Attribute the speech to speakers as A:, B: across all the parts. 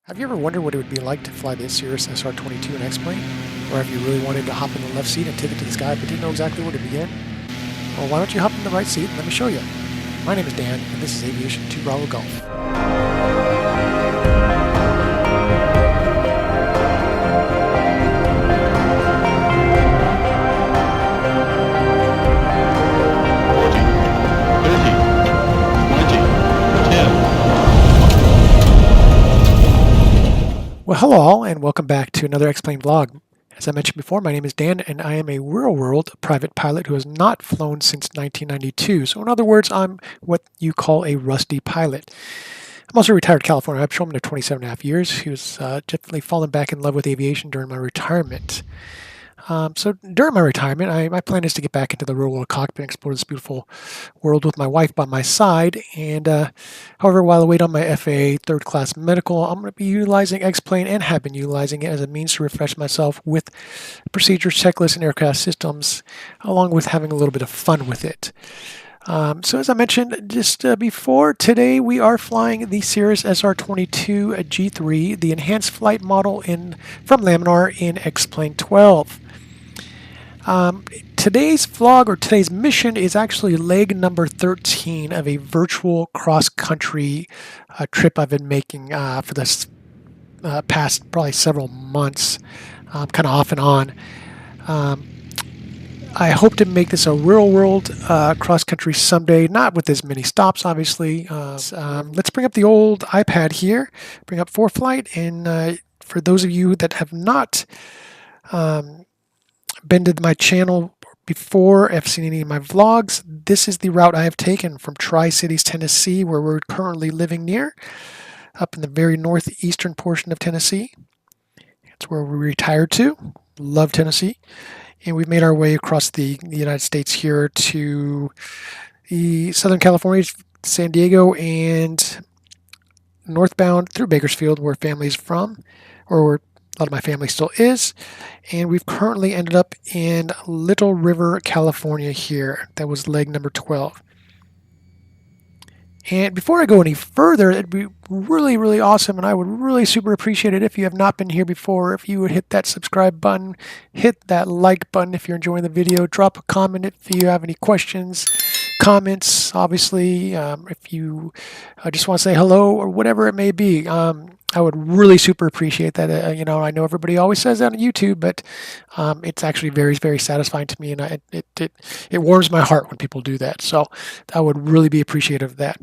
A: Have you ever wondered what it would be like to fly the Cirrus SR-22 in XPlane? Or have you really wanted to hop in the left seat and take it to the sky but didn't know exactly where to begin? Well, why don't you hop in the right seat and let me show you. My name is Dan, and this is Aviation 2 Bravo Golf. Well, hello all, and welcome back to another XPlane vlog. As I mentioned before, my name is Dan, and I am a real-world private pilot who has not flown since 1992. So in other words, I'm what you call a rusty pilot. I'm also a retired California. I've shown him to 27 and a half years. He was definitely fallen back in love with aviation during my retirement. So during my retirement, my plan is to get back into the real-world cockpit and explore this beautiful world with my wife by my side. And however, while I wait on my FAA third-class medical, I'm going to be utilizing XPlane and have been utilizing it as a means to refresh myself with procedures, checklists, and aircraft systems, along with having a little bit of fun with it. So as I mentioned just before, today we are flying the Cirrus SR-22T, the enhanced flight model from Laminar in XPlane 12. Today's vlog, or today's mission, is actually leg number 13 of a virtual cross-country trip I've been making for this past probably several months, kind of off and on. I hope to make this a real-world cross-country someday, not with as many stops, obviously. Let's bring up the old iPad here, bring up ForeFlight, and for those of you that have not been to my channel before, have seen any of my vlogs, this is the route I have taken from Tri-Cities, Tennessee, where we're currently living near, up in the very northeastern portion of Tennessee. That's where we retired to. Love Tennessee. And we've made our way across the United States here to the Southern California, San Diego, and northbound through Bakersfield, where family's from, or where a lot of my family still is. And we've currently ended up in Little River, California here. That was leg number 12. And before I go any further, it'd be really, really awesome, and I would really super appreciate it if you have not been here before, if you would hit that subscribe button, hit that like button if you're enjoying the video, drop a comment if you have any questions, comments, obviously, if you just want to say hello or whatever it may be. I would really super appreciate that. I know everybody always says that on YouTube, but it's actually very, very satisfying to me, and it warms my heart when people do that. So I would really be appreciative of that.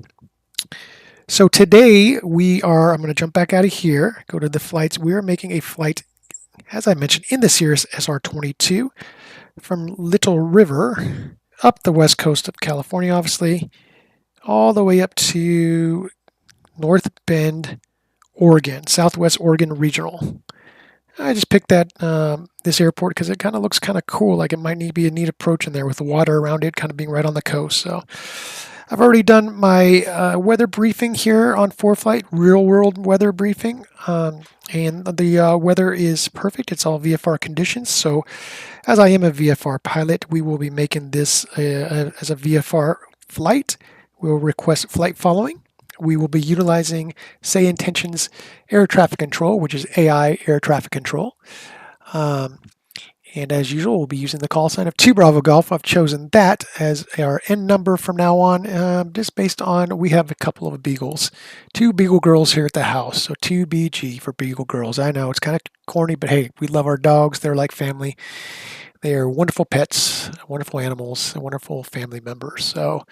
A: So today I'm going to jump back out of here, go to the flights. We are making a flight, as I mentioned, in the Cirrus SR-22 from Little River up the west coast of California, obviously, all the way up to North Bend, Oregon, Southwest Oregon Regional. I just picked this airport because it kind of looks kind of cool, like it might be a neat approach in there with the water around it, kind of being right on the coast. So I've already done my weather briefing here on ForeFlight, real world weather briefing, and the weather is perfect. It's all VFR conditions. So as I am a VFR pilot, we will be making this as a VFR flight. We'll request flight following. We will be utilizing SayIntentions air traffic control, which is AI air traffic control. And as usual, we'll be using the call sign of 2 Bravo Golf. I've chosen that as our end number from now on, just based on we have a couple of beagles. 2 beagle girls here at the house. So 2BG for beagle girls. I know it's kind of corny, but hey, we love our dogs. They're like family. They are wonderful pets, wonderful animals, and wonderful family members. So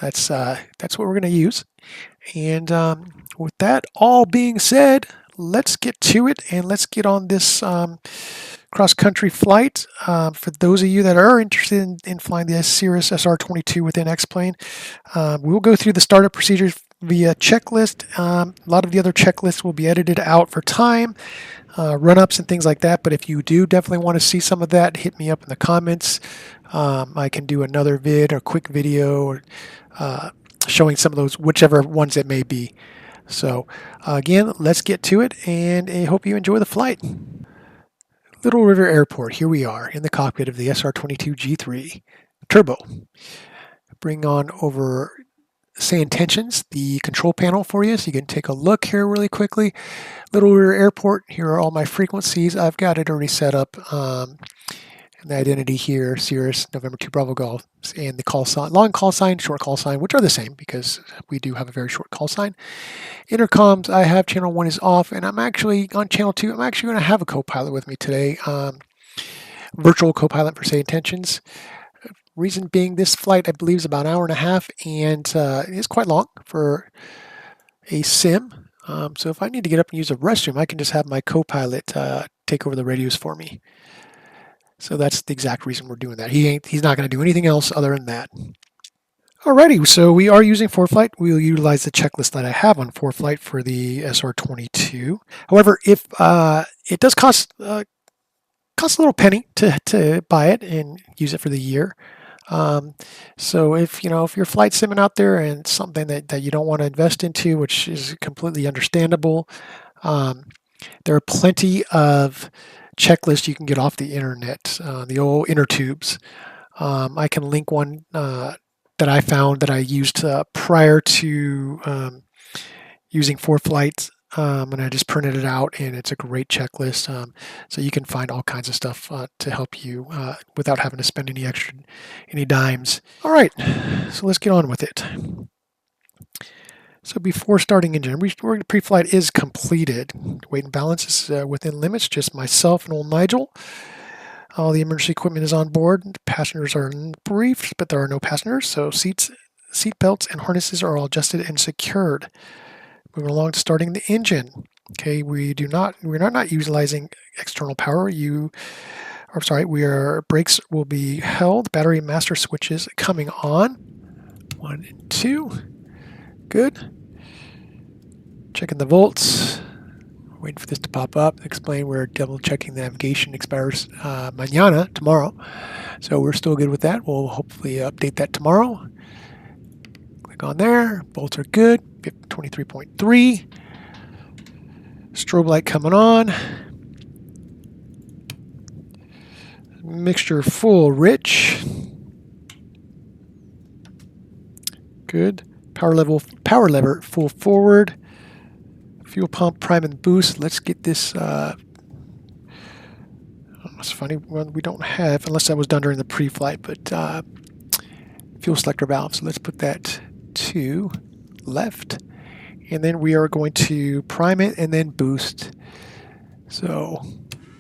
A: that's what we're going to use. And with that all being said, let's get to it and let's get on this cross-country flight. For those of you that are interested in flying the Cirrus SR-22 within XPlane, we'll go through the startup procedures via checklist. A lot of the other checklists will be edited out for time, run-ups and things like that. But if you do definitely want to see some of that, hit me up in the comments. I can do another vid or quick video showing some of those, whichever ones it may be. So again, let's get to it, and I hope you enjoy the flight. Little River Airport, here we are in the cockpit of the SR-22T Turbo. Bring on over SayIntentions, the control panel for you, so you can take a look here really quickly. Little Rear Airport, here are all my frequencies. I've got it already set up. And the identity here, Cirrus, November 2 Bravo Golf, and the call sign, long call sign, short call sign, which are the same because we do have a very short call sign. Intercoms, I have channel 1 is off, and I'm actually on channel 2. I'm actually going to have a co-pilot with me today, virtual co-pilot for SayIntentions. Reason being, this flight I believe is about an hour and a half, and it's quite long for a sim. So if I need to get up and use a restroom, I can just have my co-pilot take over the radios for me. So that's the exact reason we're doing that. He's not going to do anything else other than that. Alrighty, so we are using ForeFlight. We'll utilize the checklist that I have on ForeFlight for the SR-22. However, if it does cost a little penny to buy it and use it for the year. So if you're flight simming out there and something that you don't want to invest into, which is completely understandable, there are plenty of checklists you can get off the internet, the old inner tubes. I can link one that I found that I used prior to using ForeFlight, and I just printed it out, and it's a great checklist. So you can find all kinds of stuff to help you without having to spend any dimes. All right, so let's get on with it. So before starting engine, pre-flight is completed. Weight and balance is within limits, just myself and old Nigel. All the emergency equipment is on board. Passengers are briefed, but there are no passengers, so seat belts and harnesses are all adjusted and secured. Moving along to starting the engine. Okay, we're not utilizing external power. Brakes will be held. Battery master switches coming on. 1 and 2. Good. Checking the volts. Waiting for this to pop up. XPlane, we're double checking the navigation expires mañana, tomorrow. So we're still good with that. We'll hopefully update that tomorrow. Click on there. Bolts are good. 23.3. Strobe light coming on. Mixture full rich. Good. Power lever full forward. Fuel pump prime and boost. Let's get this. It's funny one we don't have unless that was done during the pre-flight, but fuel selector valve. So let's put that to left, and then we are going to prime it and then boost. So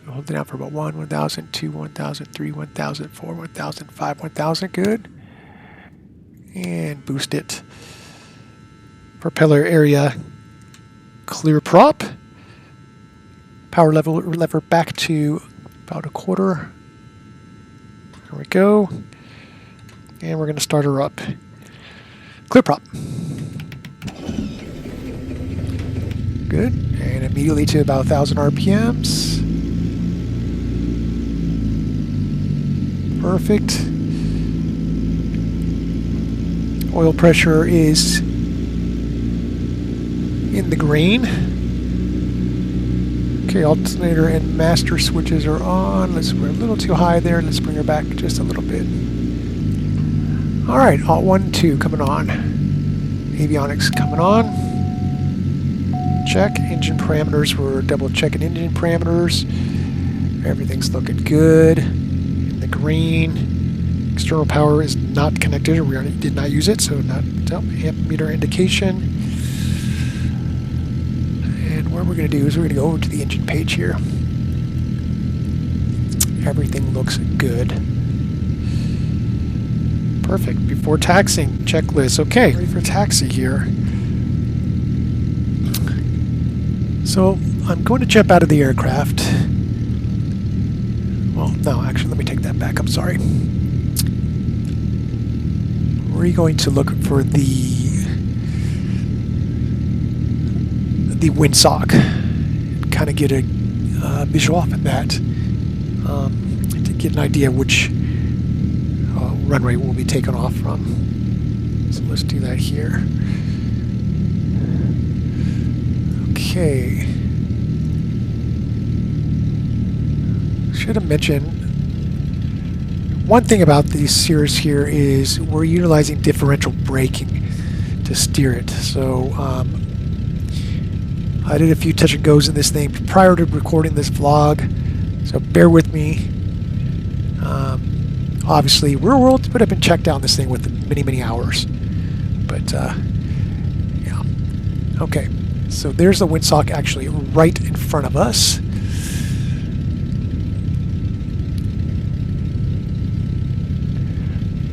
A: hold it down for about 1,000, 2, 1,000, 3, 1,000, 4, 1,000, 5, 1,000. Good. And boost it. Propeller area clear prop. Power lever back to about a quarter. There we go. And we're going to start her up. Clear prop. Good. And immediately to about 1,000 RPMs. Perfect. Oil pressure is in the green. Okay, alternator and master switches are on. We're a little too high there. Let's bring her back just a little bit. All right, alt 1, 2 coming on. Avionics coming on. Check. Engine parameters, we're double checking engine parameters. Everything's looking good. In the green. External power is not connected. We already did not use it, so not amp meter indication. And what we're going to do is we're going to go over to the engine page here. Everything looks good. Perfect. Before taxiing, checklist. Okay, ready for taxi here. So I'm going to jump out of the aircraft. Well, no, actually, let me take that back. I'm sorry. We're going to look for the windsock. Kind of get a visual off of that to get an idea which runway we'll be taken off from. So let's do that here. Okay. Should have mentioned one thing about the Cirrus here is we're utilizing differential braking to steer it. So I did a few touch and goes in this thing prior to recording this vlog, so bear with me. Obviously, real world, but I've been checked out on this thing with many hours. But yeah, okay. So there's the windsock actually right in front of us.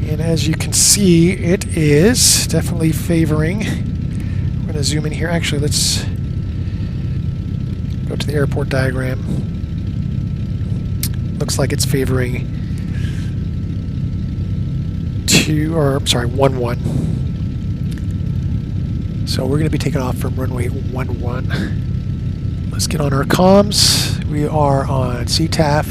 A: And as you can see, it is definitely favoring. I'm going to zoom in here. Actually, let's go to the airport diagram. Looks like it's favoring 11. So we're going to be taking off from runway 11. Let's get on our comms. We are on CTAF.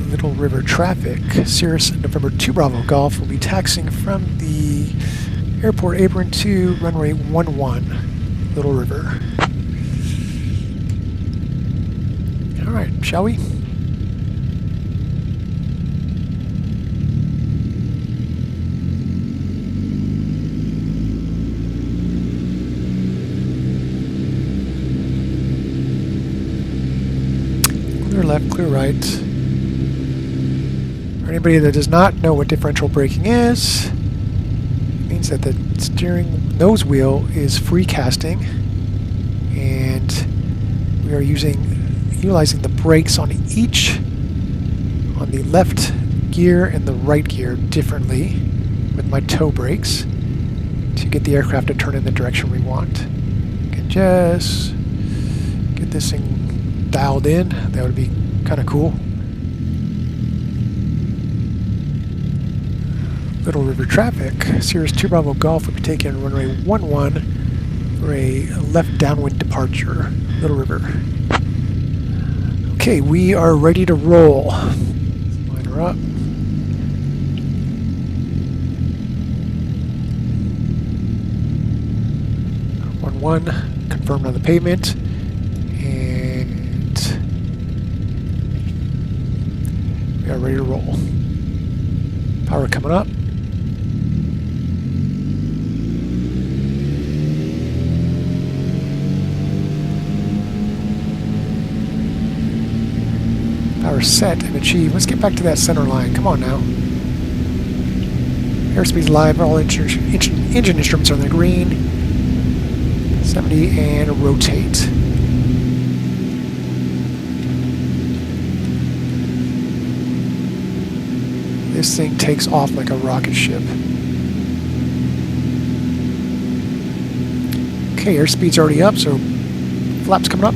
A: Little River traffic. Cirrus November 2 Bravo Golf will be taxiing from the airport apron to runway 11, Little River. All right, shall we? Clear left, clear right. For anybody that does not know what differential braking is, it means that the steering nose wheel is free casting, and we are utilizing the brakes on the left gear and the right gear differently with my toe brakes to get the aircraft to turn in the direction we want. Can just get this thing dialed in. That would be kind of cool. Little River traffic. Cirrus 2 Bravo Golf will be taking runway 11 for a left downwind departure. Little River. Okay, we are ready to roll. Line her up. One confirmed on the pavement, and we are ready to roll. Power coming up. Power set and achieved. Let's get back to that center line. Come on now. Airspeed's live. All engine instruments are in the green. 70 and rotate. This thing takes off like a rocket ship. Okay, airspeed's already up, so flaps coming up.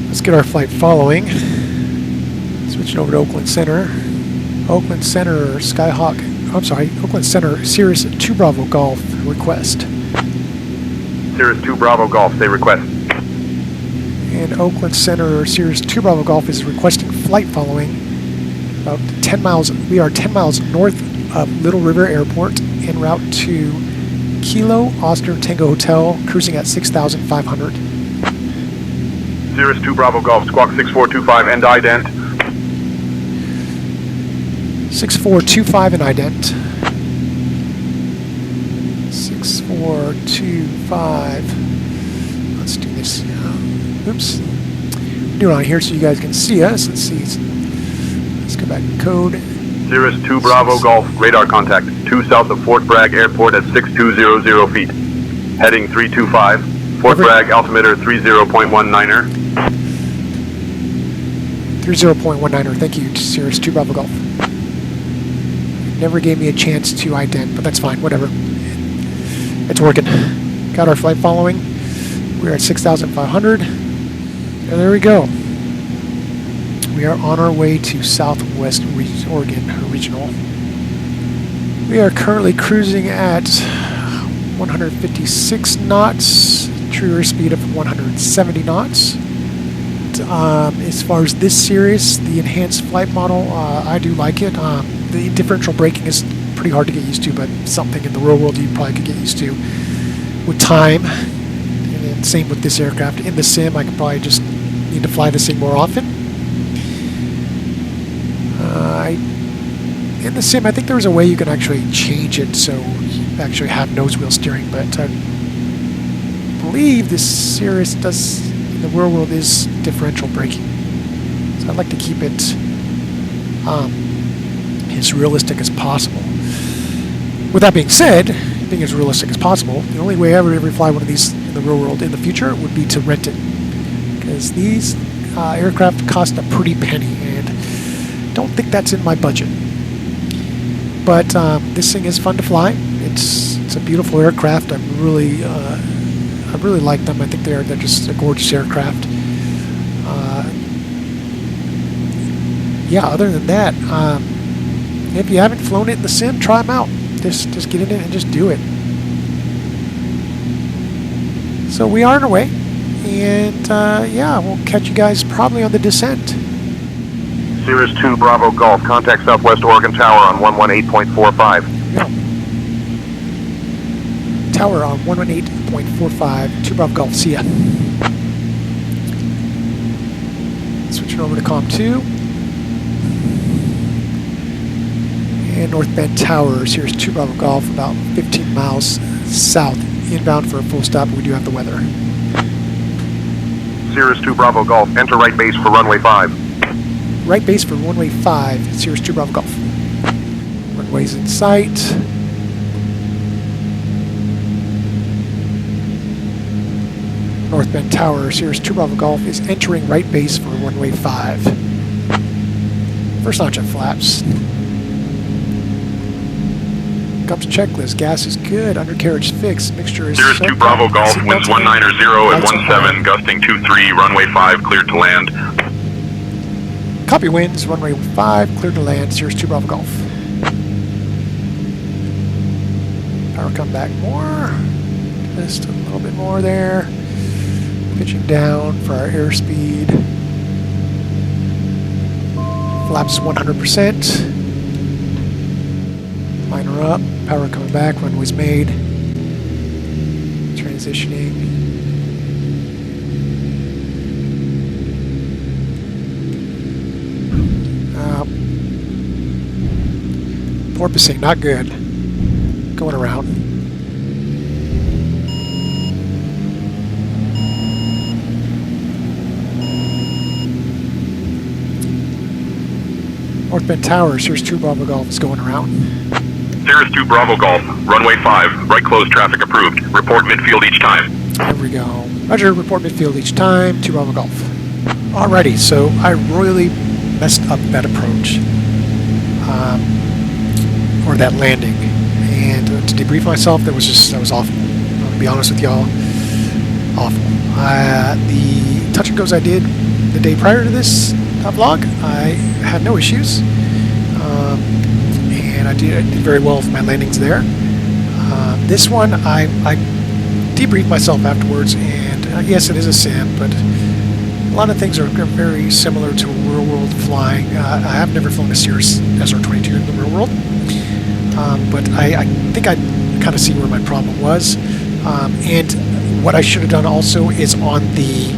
A: Let's get our flight following. Switching over to Oakland Center. Oakland Center Skyhawk. I'm sorry, Oakland Center Cirrus 2 Bravo Golf request.
B: Cirrus 2 Bravo Golf, say request.
A: And Oakland Center Cirrus 2 Bravo Golf is requesting flight following about 10 miles. We are 10 miles north of Little River Airport en route to Kilo Oscar Tango Hotel, cruising at 6,500.
B: Cirrus 2 Bravo Golf, squawk 6425 and ident.
A: 6425 and ident. 6425. Let's do this. Oops. Do it on here so you guys can see us. Let's see. Let's go back to code.
B: Cirrus 2 Bravo Golf, radar contact 2 south of Fort Bragg Airport at 6200 feet. Heading 325. Fort Bragg altimeter 30.19er.
A: 30.19er. Thank you, Cirrus 2 Bravo Golf. Never gave me a chance to ident, but that's fine. Whatever. It's working. Got our flight following. We're at 6,500. And there we go. We are on our way to Southwest Oregon Regional. We are currently cruising at 156 knots. True airspeed of 170 knots. And as far as this series, the enhanced flight model, I do like it. The differential braking is pretty hard to get used to, but something in the real world you probably could get used to with time. And then same with this aircraft. In the sim, I could probably just need to fly this thing more often. In the sim, I think there was a way you can actually change it so you actually have nose wheel steering, but I believe this Cirrus does, in the real world, is differential braking. So I'd like to keep it as realistic as possible. With that being said, being as realistic as possible, the only way I would ever fly one of these in the real world in the future would be to rent it, because these aircraft cost a pretty penny, and don't think that's in my budget. But this thing is fun to fly. It's a beautiful aircraft. I really like them. I think they're just a gorgeous aircraft. Yeah. Other than that, if you haven't flown it in the sim, try them out. Just get in it and just do it. So we are on our way, and yeah, we'll catch you guys probably on the descent.
B: Cirrus 2 Bravo Golf, contact Southwest Oregon Tower on 118.45.
A: Yeah. Tower on 118.45, 2 Bravo Golf, see ya. Switching over to Comm 2. And North Bend Tower, Cirrus 2 Bravo Golf, about 15 miles south, inbound for a full stop. We do have the weather.
B: Cirrus 2 Bravo Golf, enter right base for runway 5.
A: Right base for runway 5, Cirrus 2 Bravo Golf. Runway's in sight. North Bend Tower, Cirrus 2 Bravo Golf is entering right base for runway 5. First launch at flaps. Comes checklist. Gas is good. Undercarriage fixed. Mixture is
B: Cirrus 2 Bravo Golf, winds 190 at 17, gusting 23, runway 5, cleared to land.
A: Copy winds, runway 5, cleared to land, Cirrus 2 Bravo Golf. Power come back more. Just a little bit more there. Pitching down for our airspeed. Flaps 100%. Liner up, power coming back, runway's made. Transitioning. Porpoising, not good. Going around. North Bend Tower, Cirrus 2 Bravo Golf is going around.
B: Cirrus 2 Bravo Golf, runway 5, right close traffic approved. Report midfield each time.
A: There we go. Roger, report midfield each time, 2 Bravo Golf. Alrighty, so I really messed up that approach. Or that landing. And to debrief myself, that was awful. I'm going to be honest with y'all. Awful. The touch and goes I did the day prior to this vlog, I had no issues. And I did very well with my landings there. This one, I debriefed myself afterwards, and yes, it is a sim, but a lot of things are very similar to real world flying. I have never flown a Cirrus SR-22 in the real world, but I think I kind of see where my problem was. And what I should have done also is on the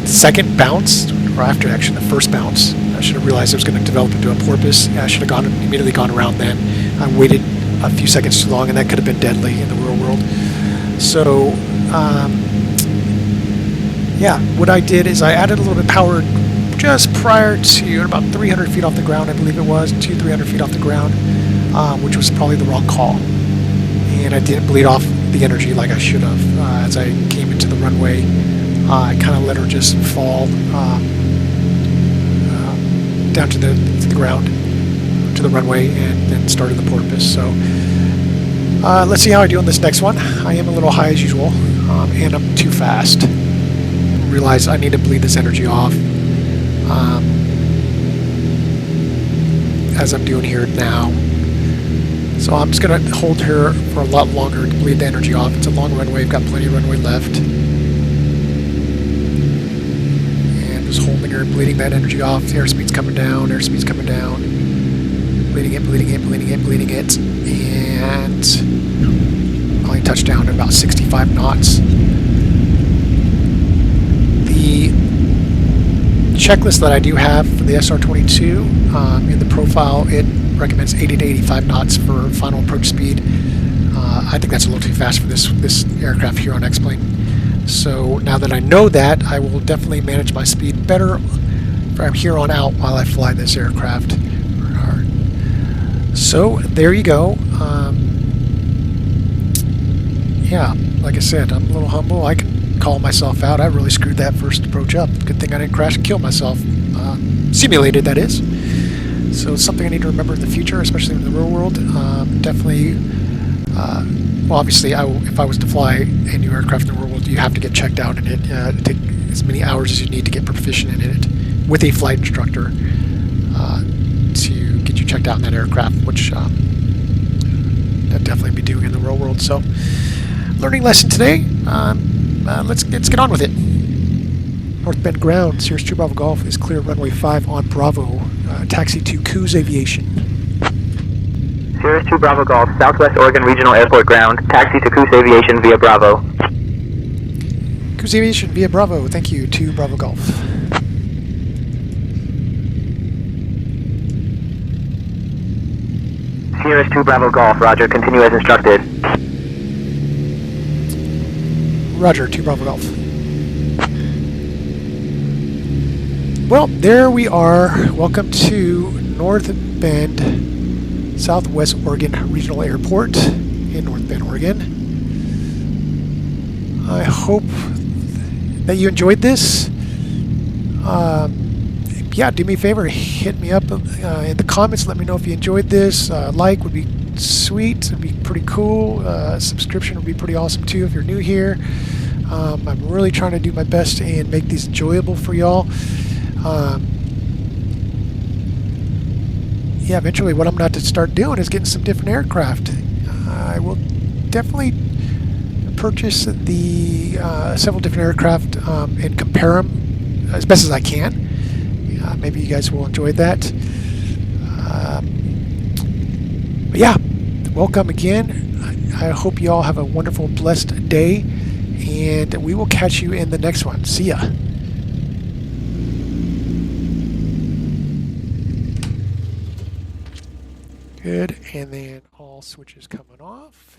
A: second bounce, or after actually the first bounce, I should have realized it was going to develop into a porpoise. I should have immediately gone around then. I waited a few seconds too long, and that could have been deadly in the real world. So, yeah, what I did is I added a little bit of power just prior to about 300 feet off the ground, I believe it was, 200-300 feet off the ground, which was probably the wrong call. And I didn't bleed off the energy like I should have. As I came into the runway, I kind of let her just fall down to the ground, to the runway, and then started the porpoise. So let's see how I do on this next one. I am a little high as usual, and I'm too fast. Realize I need to bleed this energy off, as I'm doing here now. So I'm just going to hold her for a lot longer to bleed the energy off. It's a long runway, we've got plenty of runway left. you're bleeding that energy off. Airspeed's coming down, airspeed's coming down. Bleeding it, bleeding it, bleeding it, bleeding it. And only touched down to about 65 knots. The checklist that I do have for the SR-22 in the profile, it recommends 80 to 85 knots for final approach speed. I think that's a little too fast for this aircraft here on XPlane. So now that I know that, I will definitely manage my speed better from here on out while I fly this aircraft. So there you go. Yeah, like I said, I'm a little humble. I can call myself out. I really screwed that first approach up. Good thing I didn't crash and kill myself. Simulated, that is. So it's something I need to remember in the future, especially in the real world. Definitely, well, obviously, if I was to fly a new aircraft in the real world, you have to get checked out in it. Take as many hours as you need to get proficient in it with a flight instructor to get you checked out in that aircraft, which I'd definitely be doing in the real world. So, learning lesson today. Let's get on with it. North Bend ground, Cirrus 2 Bravo Golf is clear runway 5 on Bravo. Taxi to Coos Aviation.
C: Cirrus 2 Bravo Golf, Southwest Oregon Regional Airport ground. Taxi to Coos Aviation via Bravo.
A: Coos Aviation via Bravo. Thank you, 2 Bravo Golf.
C: Cirrus 2 Bravo Golf, roger. Continue as instructed.
A: Roger, 2 Bravo Golf. Well, there we are. Welcome to North Bend, Southwest Oregon Regional Airport in North Bend, Oregon. I hope that you enjoyed this. Yeah, do me a favor, hit me up in the comments. Let me know if you enjoyed this. Like would be sweet. It'd be pretty cool. Subscription would be pretty awesome too if you're new here. I'm really trying to do my best and make these enjoyable for y'all. Yeah, eventually what I'm going to start doing is getting some different aircraft. I will definitely purchase the several different aircraft and compare them as best as I can. Maybe you guys will enjoy that. But yeah, welcome again. I hope you all have a wonderful, blessed day, and we will catch you in the next one. See ya. Good, and then all switches coming off.